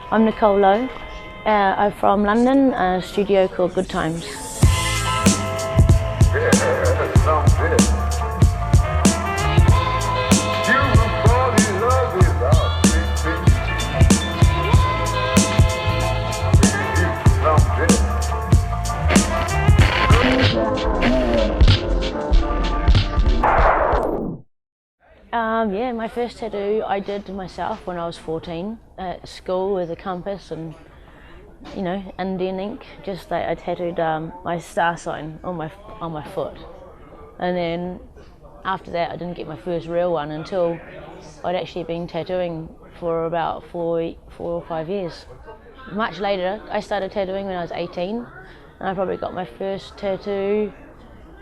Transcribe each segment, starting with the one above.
I'm Nikole Lowe. I'm from London, a studio called Good Times. Yeah, my first tattoo I did myself when I was 14 at school with a compass and, you know, Indian ink. Just like I tattooed my star sign on my foot, and then after that I didn't get my first real one until I'd actually been tattooing for about four or 5 years. Much later, I started tattooing when I was 18, and I probably got my first tattoo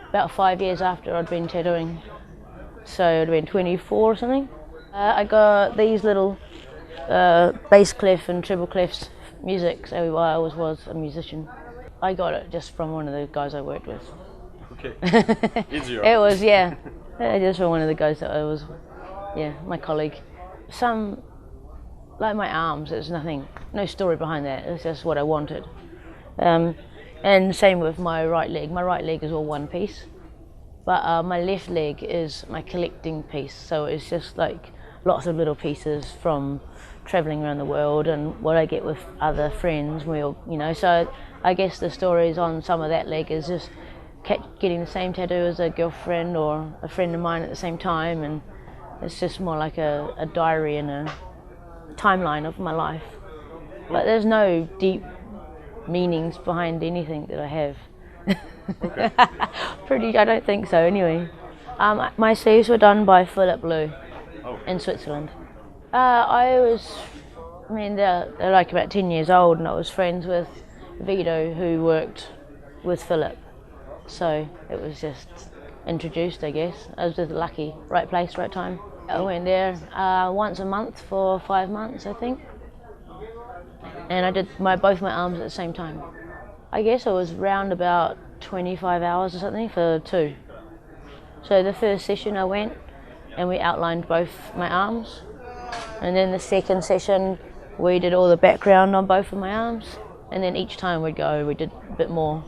about 5 years after I'd been tattooing. So it would have been 24 or something. I got these little bass clef and treble clefs music, so I always was a musician. I got it just from one of the guys I worked with. Okay. Easier. It was, yeah. Just from one of the guys that I was, yeah, my colleague. Some, like my arms, there's no story behind that, it's just what I wanted. And same with my right leg. My right leg is all one piece. But my left leg is my collecting piece, so it's just like lots of little pieces from travelling around the world and what I get with other friends. We all, you know, so I guess the stories on some of that leg is just getting the same tattoo as a girlfriend or a friend of mine at the same time, and it's just more like a diary and a timeline of my life. But there's no deep meanings behind anything that I have. Okay. I don't think so anyway. My sleeves were done by Philip Lowe in Switzerland. They're like about 10 years old, and I was friends with Vito, who worked with Philip. So it was just introduced, I guess. I was just lucky, right place, right time. I went there once a month for 5 months, I think. And I did both my arms at the same time. I guess it was round about 25 hours or something for 2. So the first session I went and we outlined both my arms, and then the second session we did all the background on both of my arms, and then each time we did a bit more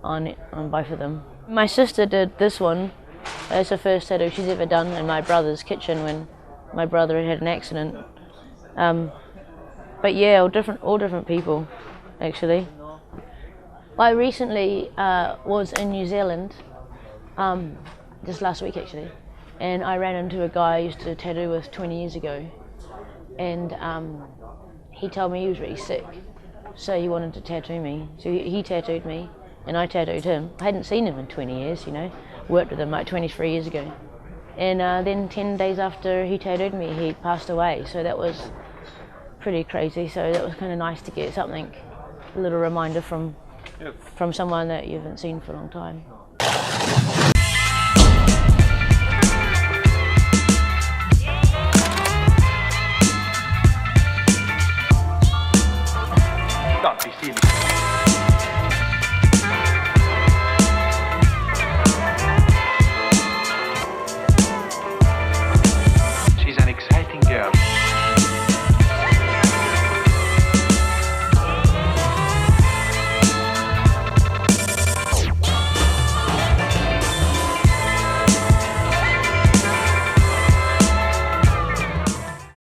on both of them. My sister did this one as the first tattoo she's ever done in my brother's kitchen when my brother had an accident. But yeah, all different people actually. I recently was in New Zealand, just last week actually, and I ran into a guy I used to tattoo with 20 years ago, and he told me he was really sick, so he wanted to tattoo me. So he tattooed me, and I tattooed him. I hadn't seen him in 20 years, you know, worked with him like 23 years ago. And then 10 days after he tattooed me, he passed away, so that was pretty crazy. So that was kind of nice to get something, a little reminder from someone that you haven't seen for a long time.